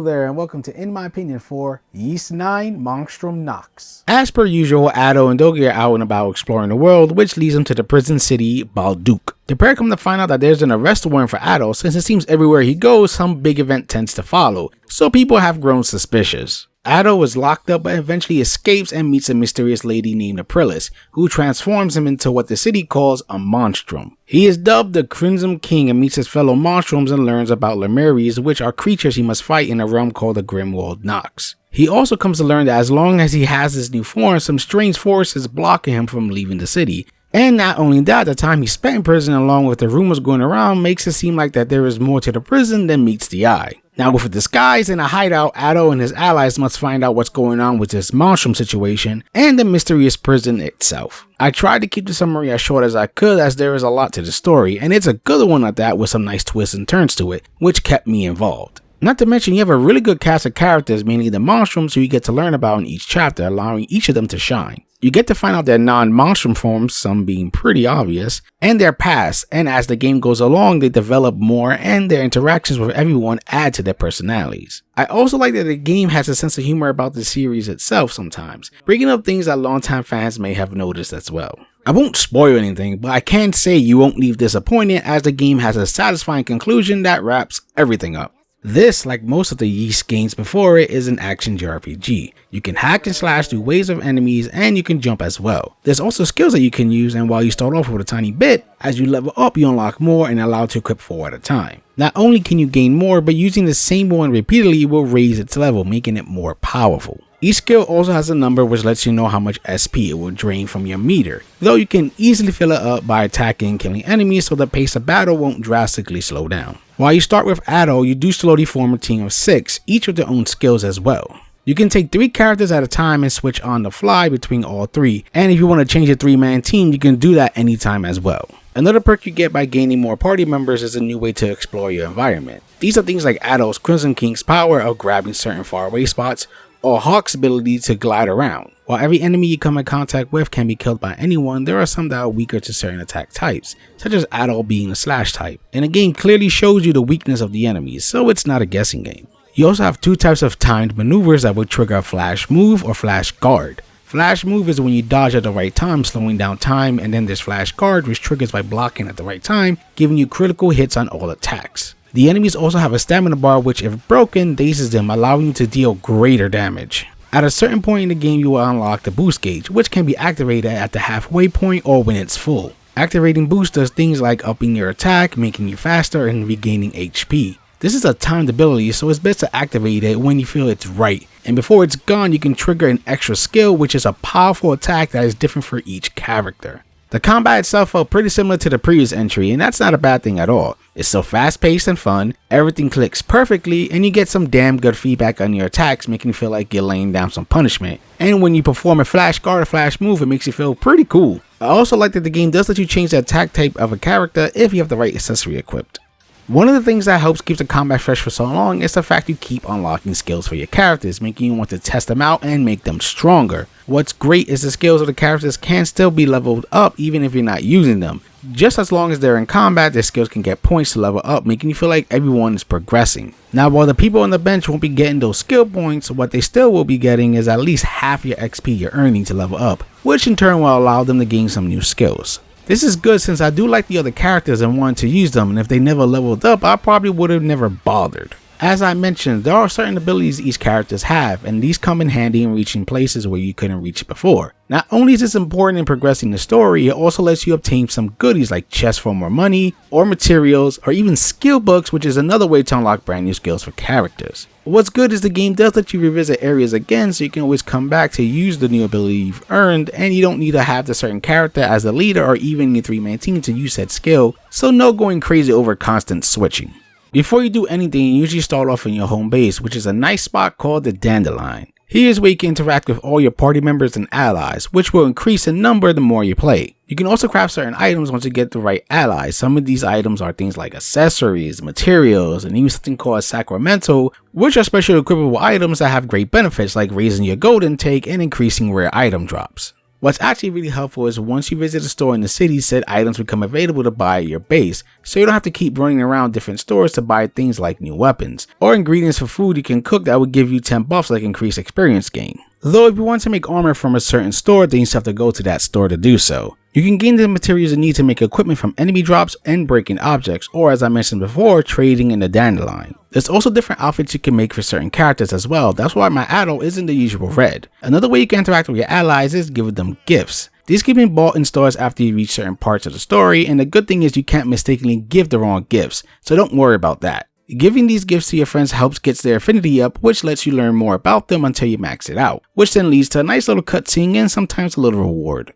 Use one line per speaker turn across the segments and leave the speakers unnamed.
there and welcome to In My Opinion for Yeast 9 Monstrum Nox. As per usual, Adol and Dogi are out and about exploring the world, which leads them to the prison city Balduk. The pair come to find out that there's an arrest warrant for Adol since it seems everywhere he goes some big event tends to follow, so people have grown suspicious. Adol was locked up but eventually escapes and meets a mysterious lady named Aprilis, who transforms him into what the city calls a monstrum. He is dubbed the Crimson King and meets his fellow monstrums and learns about Lemuries, which are creatures he must fight in a realm called the Grimwald Nox. He also comes to learn that as long as he has this new form, some strange forces blocking him from leaving the city. And not only that, the time he spent in prison along with the rumors going around makes it seem like that there is more to the prison than meets the eye. Now with a disguise and a hideout, Adol and his allies must find out what's going on with this monstrum situation and the mysterious prison itself. I tried to keep the summary as short as I could as there is a lot to the story, and it's a good one at that with some nice twists and turns to it, which kept me involved. Not to mention you have a really good cast of characters, mainly the monstrums who you get to learn about in each chapter, allowing each of them to shine. You get to find out their non-monstrum forms, some being pretty obvious, and their past, and as the game goes along they develop more and their interactions with everyone add to their personalities. I also like that the game has a sense of humor about the series itself sometimes, bringing up things that longtime fans may have noticed as well. I won't spoil anything, but I can say you won't leave disappointed as the game has a satisfying conclusion that wraps everything up. This, like most of the Yeast games before it, is an action JRPG. You can hack and slash through waves of enemies and you can jump as well. There's also skills that you can use, and while you start off with a tiny bit, as you level up you unlock more and are allowed to equip 4 at a time. Not only can you gain more, but using the same one repeatedly will raise its level, making it more powerful. Each skill also has a number which lets you know how much SP it will drain from your meter, though you can easily fill it up by attacking and killing enemies so the pace of battle won't drastically slow down. While you start with Adol, you do slowly form a team of 6, each with their own skills as well. You can take 3 characters at a time and switch on the fly between all 3, and if you want to change a 3-man team you can do that anytime as well. Another perk you get by gaining more party members is a new way to explore your environment. These are things like Adol's Crimson King's power of grabbing certain faraway spots, or Hawk's ability to glide around. While every enemy you come in contact with can be killed by anyone, there are some that are weaker to certain attack types, such as Adol being a slash type, and the game clearly shows you the weakness of the enemies, so it's not a guessing game. You also have 2 types of timed maneuvers that will trigger a flash move or flash guard. Flash move is when you dodge at the right time, slowing down time, and then there's flash guard, which triggers by blocking at the right time, giving you critical hits on all attacks. The enemies also have a stamina bar which, if broken, dazes them, allowing you to deal greater damage. At a certain point in the game you will unlock the boost gauge, which can be activated at the halfway point or when it's full. Activating boost does things like upping your attack, making you faster, and regaining HP. This is a timed ability, so it's best to activate it when you feel it's right, and before it's gone you can trigger an extra skill, which is a powerful attack that is different for each character. The combat itself felt pretty similar to the previous entry, and that's not a bad thing at all. It's so fast paced and fun, everything clicks perfectly, and you get some damn good feedback on your attacks, making you feel like you're laying down some punishment. And when you perform a flash guard or flash move, it makes you feel pretty cool. I also like that the game does let you change the attack type of a character if you have the right accessory equipped. One of the things that helps keep the combat fresh for so long is the fact you keep unlocking skills for your characters, making you want to test them out and make them stronger. What's great is the skills of the characters can still be leveled up even if you're not using them. Just as long as they're in combat, their skills can get points to level up, making you feel like everyone is progressing. Now while the people on the bench won't be getting those skill points, what they still will be getting is at least half your XP you're earning to level up, which in turn will allow them to gain some new skills. This is good since I do like the other characters and wanted to use them, and if they never leveled up I probably would have never bothered. As I mentioned, there are certain abilities each characters have, and these come in handy in reaching places where you couldn't reach before. Not only is this important in progressing the story, it also lets you obtain some goodies like chests for more money, or materials, or even skill books, which is another way to unlock brand new skills for characters. What's good is the game does let you revisit areas again, so you can always come back to use the new ability you've earned, and you don't need to have the certain character as the leader or even your 3-man team to use that skill, so no going crazy over constant switching. Before you do anything, you usually start off in your home base, which is a nice spot called the Dandelion. Here's where you can interact with all your party members and allies, which will increase in number the more you play. You can also craft certain items once you get the right allies. Some of these items are things like accessories, materials, and even something called Sacramento, which are special equipable items that have great benefits like raising your gold intake and increasing rare item drops. What's actually really helpful is once you visit a store in the city, said items become available to buy at your base, so you don't have to keep running around different stores to buy things like new weapons, or ingredients for food you can cook that would give you 10 buffs like increased experience gain. Though if you want to make armor from a certain store, then you still have to go to that store to do so. You can gain the materials you need to make equipment from enemy drops and breaking objects, or as I mentioned before, trading in the dandelion. There's also different outfits you can make for certain characters as well, that's why my Adol isn't the usual red. Another way you can interact with your allies is giving them gifts. These can be bought in stores after you reach certain parts of the story, and the good thing is you can't mistakenly give the wrong gifts, so don't worry about that. Giving these gifts to your friends helps get their affinity up, which lets you learn more about them until you max it out, which then leads to a nice little cutscene and sometimes a little reward.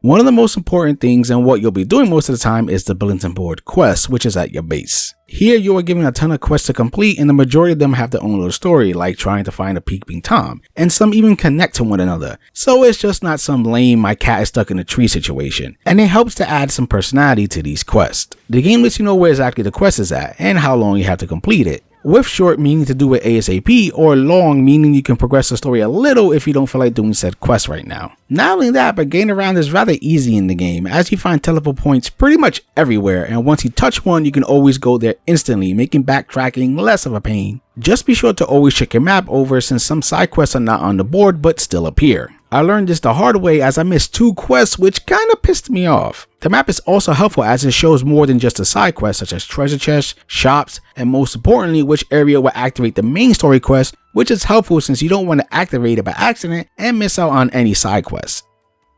One of the most important things and what you'll be doing most of the time is the bulletin board quest, which is at your base. Here you are given a ton of quests to complete, and the majority of them have their own little story, like trying to find a peeping Tom, and some even connect to one another, so it's just not some lame my cat is stuck in a tree situation, and it helps to add some personality to these quests. The game lets you know where exactly the quest is at, and how long you have to complete it, with short meaning to do it ASAP, or long meaning you can progress the story a little if you don't feel like doing said quest right now. Not only that, but getting around is rather easy in the game, as you find teleport points pretty much everywhere, and once you touch one you can always go there instantly, making backtracking less of a pain. Just be sure to always check your map over, since some side quests are not on the board but still appear. I learned this the hard way as I missed 2 quests, which kinda pissed me off. The map is also helpful as it shows more than just a side quest, such as treasure chests, shops, and most importantly which area will activate the main story quest, which is helpful since you don't want to activate it by accident and miss out on any side quests.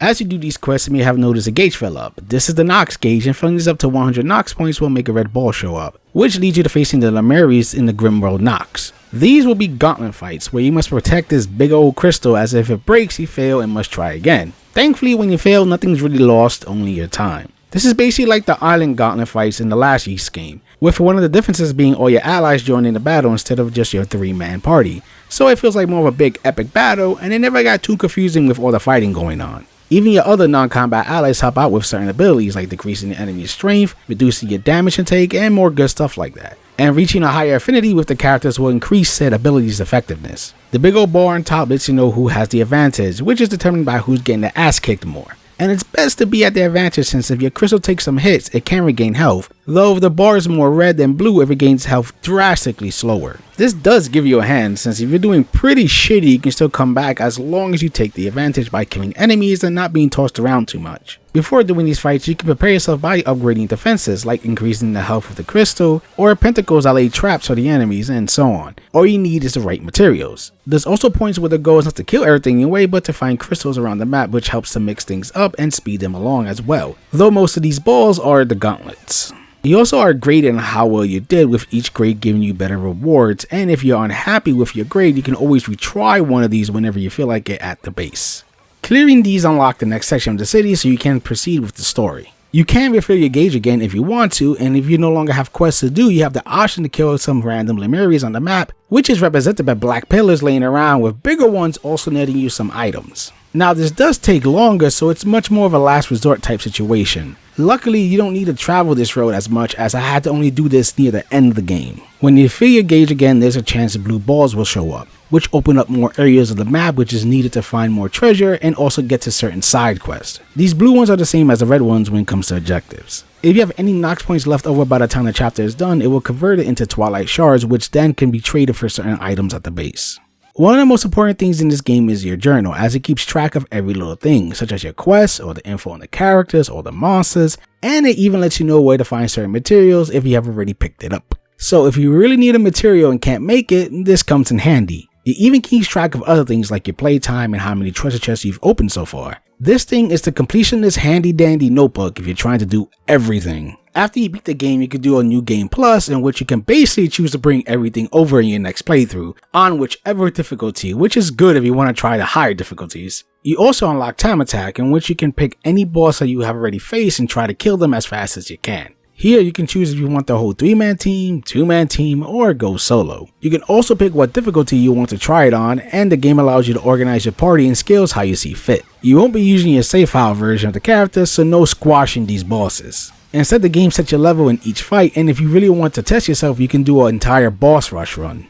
As you do these quests, you may have noticed a gauge fill up. This is the Nox gauge, and filling this up to 100 Nox points will make a red ball show up, which leads you to facing the Lemaries in the Grim World Nox. These will be gauntlet fights where you must protect this big old crystal, as if it breaks you fail and must try again. Thankfully when you fail, nothing's really lost, only your time. This is basically like the island gauntlet fights in the last Ys game, with one of the differences being all your allies joining the battle instead of just your 3-man party. So it feels like more of a big epic battle, and it never got too confusing with all the fighting going on. Even your other non-combat allies help out with certain abilities like decreasing the enemy's strength, reducing your damage intake, and more good stuff like that. And reaching a higher affinity with the characters will increase said abilities' effectiveness. The big old bar on top lets you know who has the advantage, which is determined by who's getting their ass kicked more. And it's best to be at the advantage, since if your crystal takes some hits, it can regain health, though if the bar is more red than blue, it regains health drastically slower. This does give you a hand, since if you're doing pretty shitty, you can still come back as long as you take the advantage by killing enemies and not being tossed around too much. Before doing these fights, you can prepare yourself by upgrading defenses, like increasing the health of the crystal, or pentacles that lay traps for the enemies, and so on. All you need is the right materials. There's also points where the goal is not to kill everything away, but to find crystals around the map, which helps to mix things up and speed them along as well, though most of these balls are the gauntlets. You also are graded on how well you did, with each grade giving you better rewards, and if you're unhappy with your grade, you can always retry one of these whenever you feel like it at the base. Clearing these unlock the next section of the city so you can proceed with the story. You can refill your gauge again if you want to, and if you no longer have quests to do, you have the option to kill some random Lemaries on the map, which is represented by black pillars laying around, with bigger ones also netting you some items. Now this does take longer, so it's much more of a last resort type situation. Luckily, you don't need to travel this road as much, as I had to only do this near the end of the game. When you fill your gauge again, there's a chance the blue balls will show up, which open up more areas of the map which is needed to find more treasure and also get to certain side quests. These blue ones are the same as the red ones when it comes to objectives. If you have any Nox points left over by the time the chapter is done, it will convert it into Twilight Shards, which then can be traded for certain items at the base. One of the most important things in this game is your journal, as it keeps track of every little thing, such as your quests, or the info on the characters, or the monsters, and it even lets you know where to find certain materials if you have already picked it up. So if you really need a material and can't make it, this comes in handy. It even keeps track of other things like your playtime and how many treasure chests you've opened so far. This thing is the completionist handy dandy notebook if you're trying to do everything. After you beat the game, you can do a new game plus, in which you can basically choose to bring everything over in your next playthrough, on whichever difficulty, which is good if you want to try the higher difficulties. You also unlock Time Attack, in which you can pick any boss that you have already faced and try to kill them as fast as you can. Here you can choose if you want the whole 3-man team, 2-man team, or go solo. You can also pick what difficulty you want to try it on, and the game allows you to organize your party and skills how you see fit. You won't be using your save file version of the character, so no squashing these bosses. Instead, the game sets your level in each fight, and if you really want to test yourself, you can do an entire boss rush run.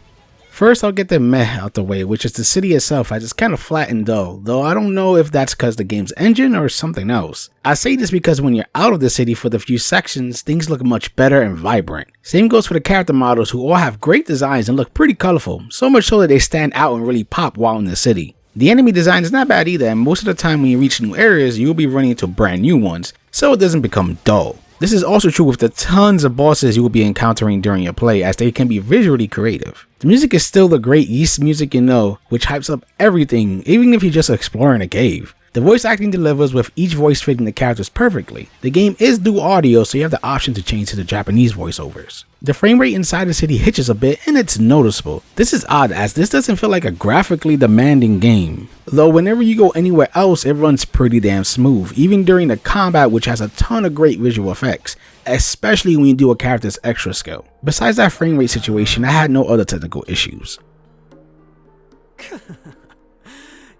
First, I'll get the meh out the way, which is the city itself as it's kind of flat and dull, though I don't know if that's because the game's engine or something else. I say this because when you're out of the city for the few sections, things look much better and vibrant. Same goes for the character models, who all have great designs and look pretty colorful, so much so that they stand out and really pop while in the city. The enemy design is not bad either, and most of the time when you reach new areas, you'll be running into brand new ones, so it doesn't become dull. This is also true with the tons of bosses you will be encountering during your play, as they can be visually creative. The music is still the great Ys music you know, which hypes up everything, even if you're just exploring a cave. The voice acting delivers, with each voice fitting the characters perfectly. The game is dual audio, so you have the option to change to the Japanese voiceovers. The frame rate inside the city hitches a bit, and it's noticeable. This is odd, as this doesn't feel like a graphically demanding game. Though whenever you go anywhere else, it runs pretty damn smooth, even during the combat, which has a ton of great visual effects, especially when you do a character's extra skill. Besides that frame rate situation, I had no other technical issues.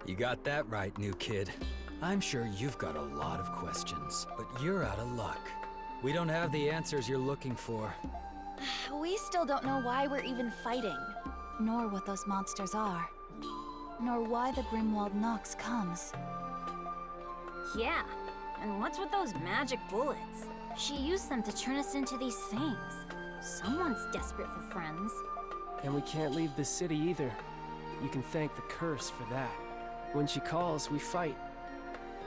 You got that right, new kid. I'm sure you've got a lot of questions, but you're out of luck. We don't have the answers you're looking for.
We still don't know why we're even fighting, nor what those monsters are, nor why the Grimwald Nox comes.
Yeah, and what's with those magic bullets? She used them to turn us into these things. Someone's desperate for friends.
And we can't leave the city either. You can thank the curse for that. When she calls, we fight.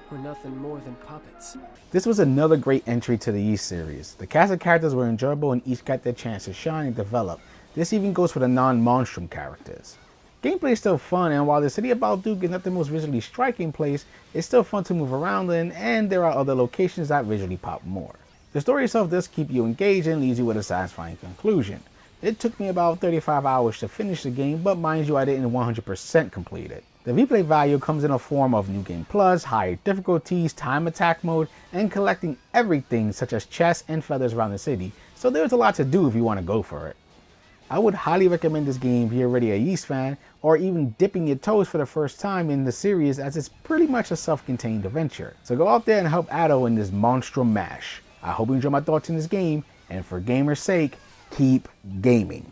We're nothing more than puppets.
This was another great entry to the Ys series. The cast of characters were enjoyable and each got their chance to shine and develop. This even goes for the non-Monstrum characters. Gameplay is still fun, and while the city of Balduke is not the most visually striking place, it's still fun to move around in, and there are other locations that visually pop more. The story itself does keep you engaged and leaves you with a satisfying conclusion. It took me about 35 hours to finish the game, but mind you, I didn't 100% complete it. The replay value comes in a form of New Game Plus, higher difficulties, time attack mode, and collecting everything such as chests and feathers around the city, so there's a lot to do if you want to go for it. I would highly recommend this game if you're already a Ys fan, or even dipping your toes for the first time in the series, as it's pretty much a self-contained adventure. So go out there and help Adol in this Monstrum mash. I hope you enjoy my thoughts in this game, and for gamers' sake, keep gaming.